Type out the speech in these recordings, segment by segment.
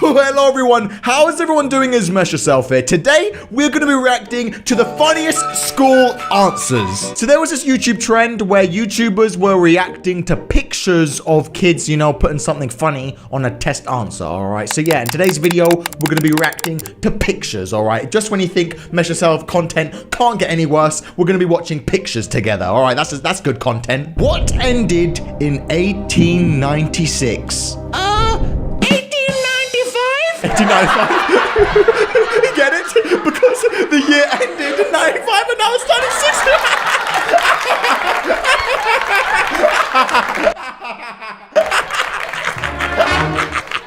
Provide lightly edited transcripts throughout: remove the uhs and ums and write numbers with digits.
Hello everyone, how is everyone doing? Is MessYourself here. Today, we're going to be reacting to the funniest school answers. So there was this YouTube trend where YouTubers were reacting to pictures of kids, you know, putting something funny on a test answer, alright? So yeah, in today's video, we're going to be reacting to pictures, alright? Just when you think MessYourself content can't get any worse, we're going to be watching pictures together, alright? That's good content. What ended in 1896? 1895? You get it? Because the year ended in 95 and now it's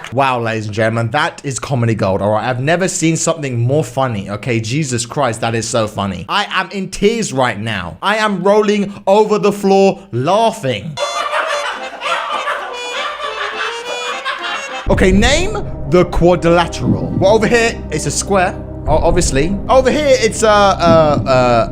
1960. Wow, ladies and gentlemen, that is comedy gold, all right? I've never seen something more funny, okay? Jesus Christ, that is so funny. I am in tears right now. I am rolling over the floor laughing. Okay, name the quadrilateral. Well, over here, it's a square, obviously. Over here, it's I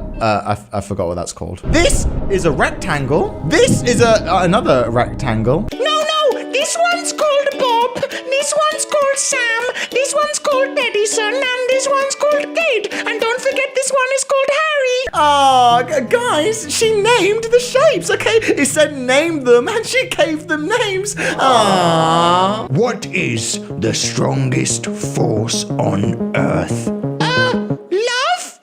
forgot what that's called. This is a rectangle. This is another rectangle. No, this one's called Bob. This one's called Sam. This one's called Edison. And this one's called Kate. And don't forget, this one is called Harry. Oh, guys, she named the shapes, okay? It said name them, and she gave them names. Aww. What is the strongest force on Earth? Love?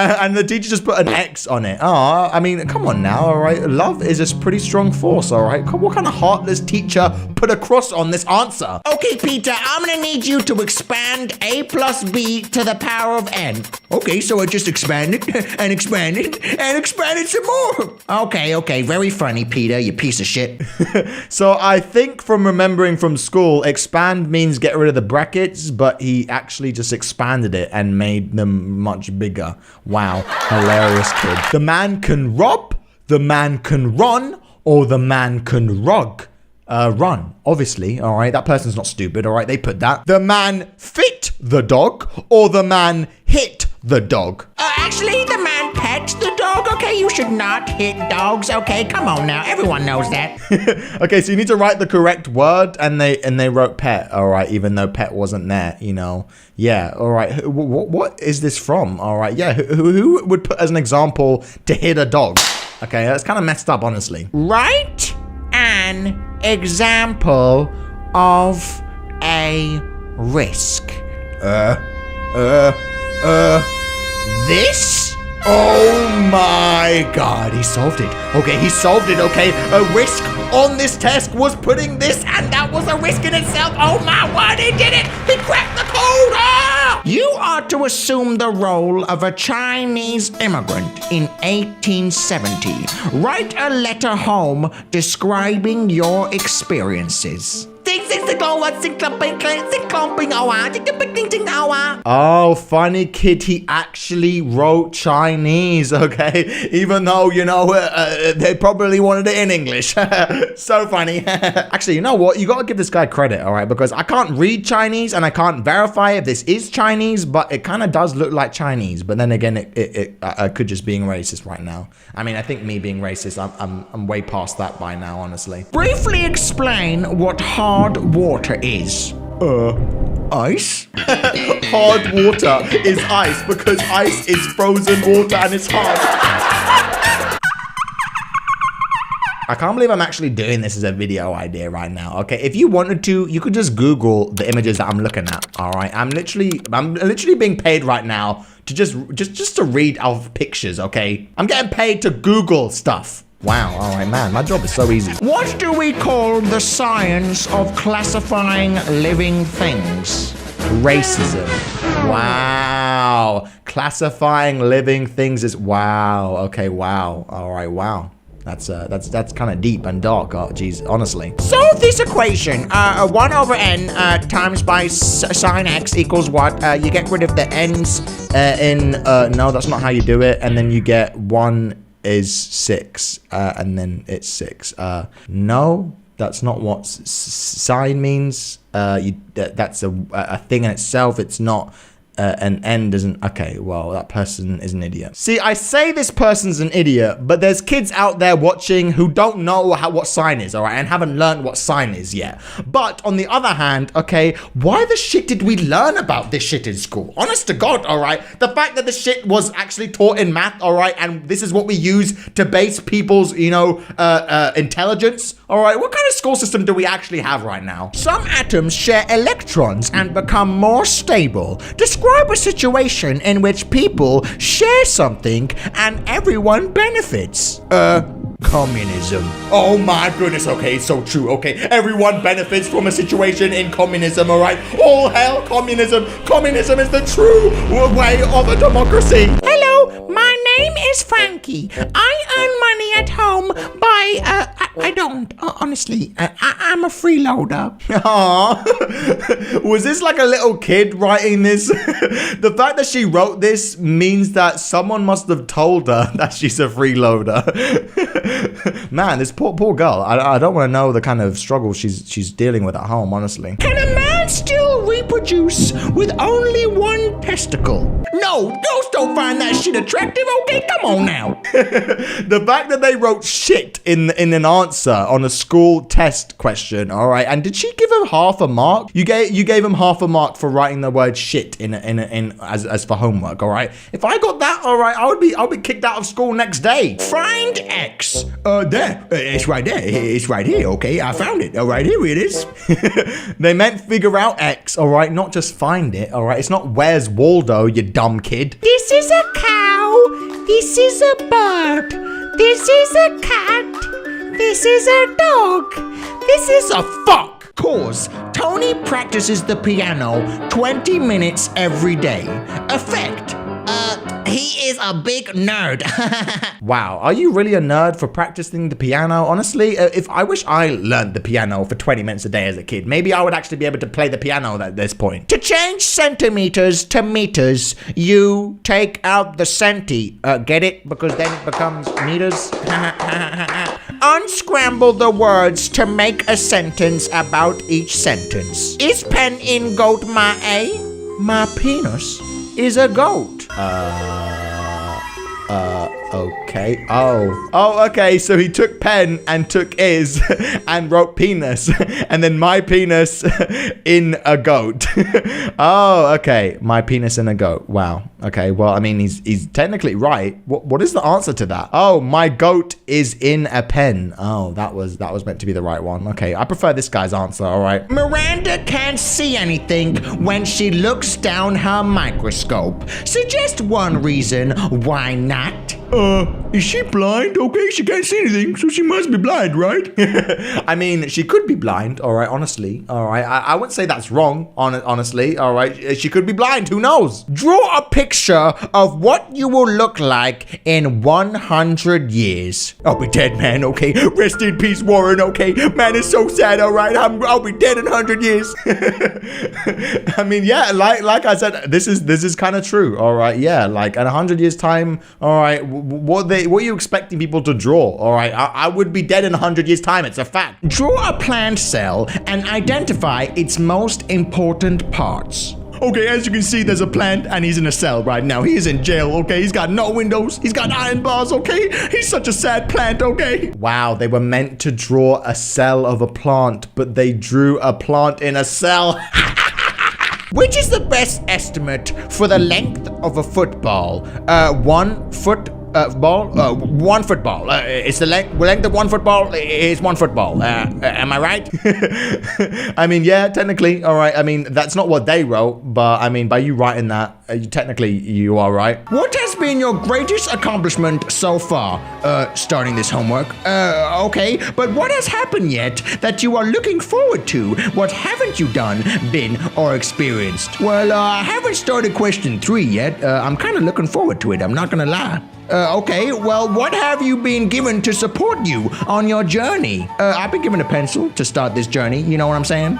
And the teacher just put an X on it. I mean, come on now, all right? Love is a pretty strong force, all right? What kind of heartless teacher put a cross on this answer? Okay, Peter, I'm gonna need you to expand A plus B to the power of N. Okay, so I just expanded and expanded and expanded some more. Okay, very funny, Peter, you piece of shit. So I think from remembering from school, expand means get rid of the brackets, but he actually just expanded it and made them much bigger. Wow, hilarious kid. The man can rob, the man can run, or the man can run, obviously, all right? That person's not stupid, all right? They put that. The man fit the dog, or the man hit the dog. Actually, the man pets the dog, okay? You should not hit dogs, okay? Come on now, everyone knows that. Okay, so you need to write the correct word, and they wrote pet, all right, even though pet wasn't there, you know? Yeah, all right. What is this from? All right, yeah, who would put as an example to hit a dog? Okay, that's kind of messed up, honestly. Write an example of a risk. This? Oh my God, he solved it. Okay, he solved it, okay. A risk on this test was putting this, and that was a risk in itself. Oh my word, he did it. He cracked the code. You are to assume the role of a Chinese immigrant in 1870. Write a letter home describing your experiences. Oh, funny kid, he actually wrote Chinese, okay? Even though, you know, they probably wanted it in English. So funny. Actually, you know what? You gotta give this guy credit, all right? Because I can't read Chinese and I can't verify if this is Chinese, but it kind of does look like Chinese. But then again, I could just being racist right now. I mean, I think me being racist, I'm way past that by now, honestly. Briefly explain what hard water is. Ice? Hard water is ice because ice is frozen water and it's hard. I can't believe I'm actually doing this as a video idea right now. Okay, if you wanted to, you could just Google the images that I'm looking at. All right, I'm literally being paid right now to just to read off pictures. Okay, I'm getting paid to Google stuff. Wow, all right, man, my job is so easy. What do we call the science of classifying living things? Racism. Wow, classifying living things is wow. Okay, wow. All right, wow. That's kind of deep and dark. Oh, geez, honestly. Solve this equation. 1 over n times by sine x equals what? You get rid of the n's no, that's not how you do it. And then you get 1 is 6, and then it's 6. No, that's not what sine means. That's a thing in itself. It's not an end isn't... Okay, well, that person is an idiot. See, I say this person's an idiot, but there's kids out there watching who don't know what sine is, all right, and haven't learned what sine is yet. But on the other hand, okay, why the shit did we learn about this shit in school? Honest to God, all right? The fact that the shit was actually taught in math, all right, and this is what we use to base people's, you know, intelligence, all right? What kind of school system do we actually have right now? Some atoms share electrons and become more stable. Describe a situation in which people share something and everyone benefits. Communism. Oh my goodness, okay, it's so true, okay. Everyone benefits from a situation in communism, all right? All hail communism. Communism is the true way of a democracy. Hello, my name is Frankie. I earn money at home by, I don't, honestly. I'm a freeloader. Aww. Was this like a little kid writing this? The fact that she wrote this means that someone must have told her that she's a freeloader. Man, this poor girl. I don't want to know the kind of struggle she's dealing with at home, honestly. Can a man still reproduce with only one testicle? No, girls don't find that shit attractive, okay? Come on now. The fact that they wrote shit in an answer on a school test question, all right? And did she give him half a mark? You gave him half a mark for writing the word shit in as for homework, all right? If I got that, all right, I'll be kicked out of school next day. Find X. There. It's right there. It's right here, okay? I found it. All right, here it is. They meant figure out X, all right? Not just find it, all right? It's not where's Waldo, you dumb kid. This is a cow. This is a bird. This is a cat. This is a dog. This is a fuck. Cause Tony practices the piano 20 minutes every day. Effect. He is a big nerd. Wow, are you really a nerd for practicing the piano? Honestly, if I wish I learned the piano for 20 minutes a day as a kid, maybe I would actually be able to play the piano at this point. To change centimeters to meters, you take out the centi. Get it? Because then it becomes meters. Unscramble the words to make a sentence about each sentence. Is pen in goat my A? My penis is a goat. Okay. Oh, okay. So he took pen and took is and wrote penis and then my penis in a goat. Oh, okay. My penis in a goat. Wow. Okay. Well, I mean, he's technically right. What is the answer to that? Oh, my goat is in a pen. Oh, that was meant to be the right one. Okay. I prefer this guy's answer. All right. Miranda can't see anything when she looks down her microscope. Suggest one reason why not. Is she blind? Okay, she can't see anything, so she must be blind, right? I mean, she could be blind, all right, honestly, all right. I wouldn't say that's wrong, honestly, all right. She could be blind, who knows? Draw a picture of what you will look like in 100 years. I'll be dead, man, okay? Rest in peace, Warren, okay? Man, it's so sad, all right? I'll be dead in 100 years. I mean, yeah, like I said, this is kind of true, all right, yeah, like in 100 years time, all right, what are you expecting people to draw? All right, I would be dead in 100 years time. It's a fact. Draw a plant cell and identify its most important parts. Okay, as you can see, there's a plant and he's in a cell right now. He is in jail, okay? He's got no windows. He's got iron bars, okay? He's such a sad plant, okay? Wow, they were meant to draw a cell of a plant, but they drew a plant in a cell. Which is the best estimate for the length of a football? 1 foot ball? 1 football. It's the length of 1 football is 1 football. Am I right? I mean, yeah, technically, all right. I mean, that's not what they wrote, but I mean, by you writing that, technically, you are right. What has been your greatest accomplishment so far? Starting this homework. Okay, but what has happened yet that you are looking forward to? What haven't you done, been, or experienced? Well, I haven't started question 3 yet. I'm kind of looking forward to it. I'm not gonna lie. Okay, well, what have you been given to support you on your journey? I've been given a pencil to start this journey, you know what I'm saying?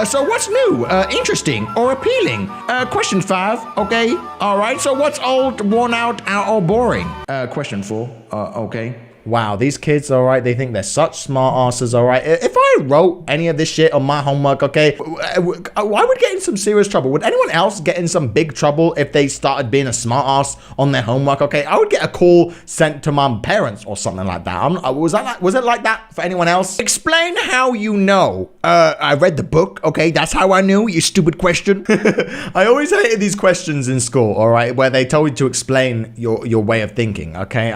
So what's new, interesting, or appealing? Question 5, okay, alright, so what's old, worn out, or boring? Question 4, okay. Wow, these kids, all right, they think they're such smart asses, all right. If I wrote any of this shit on my homework, okay, I would get in some serious trouble. Would anyone else get in some big trouble if they started being a smart ass on their homework, okay? I would get a call sent to my parents or something like that. Was it like that for anyone else? Explain how you know. I read the book, okay? That's how I knew, you stupid question. I always hated these questions in school, all right, where they told you to explain your way of thinking, okay?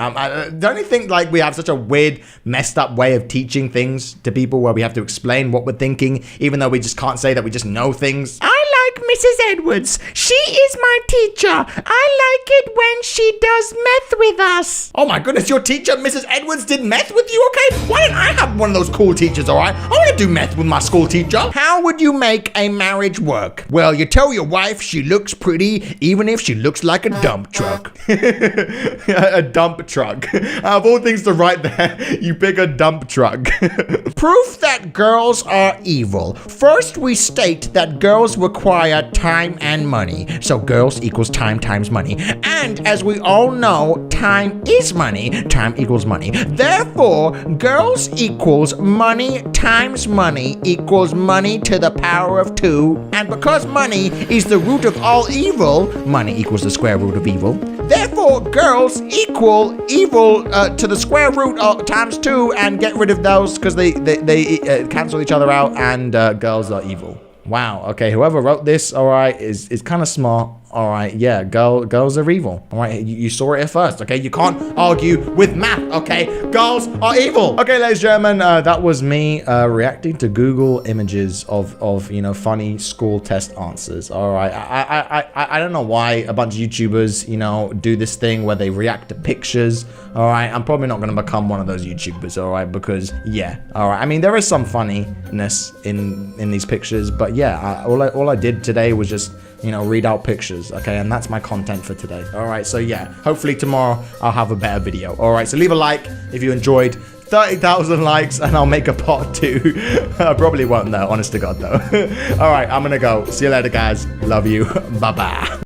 Don't you think, like, we have such a weird, messed up way of teaching things to people where we have to explain what we're thinking, even though we just can't say that we just know things? I like Mrs. Edwards. She is my teacher. I like it when she does meth with us. Oh my goodness, your teacher, Mrs. Edwards, did meth with you, okay? Why didn't I have one of those cool teachers, all right? I want to do meth with my school teacher. How would you make a marriage work? Well, you tell your wife she looks pretty, even if she looks like a dump truck. A dump truck. Out of all things to write there, you pick a dump truck. Proof that girls are evil. First, we state that girls require time and money. So girls equals time times money. And as we all know, time is money. Time equals money. Therefore, girls equals money times money equals money to the power of 2. And because money is the root of all evil, money equals the square root of evil. Therefore, girls equal evil to the square root times 2, and get rid of those because they cancel each other out, and girls are evil. Wow, okay, whoever wrote this, all right, is kind of smart. All right, yeah, girls are evil. All right, you saw it here first, okay? You can't argue with math, okay? Girls are evil. Okay, ladies and gentlemen, that was me reacting to Google images of you know, funny school test answers. All right, I don't know why a bunch of YouTubers, you know, do this thing where they react to pictures. All right, I'm probably not going to become one of those YouTubers, all right? Because, yeah, all right. I mean, there is some funniness in these pictures, but yeah, all I did today was just, you know, read out pictures, okay? And that's my content for today. All right, so yeah, hopefully tomorrow I'll have a better video. All right, so leave a like if you enjoyed. 30,000 likes and I'll make a part 2. I probably won't though, honest to God though. All right, I'm gonna go. See you later, guys. Love you. Bye-bye.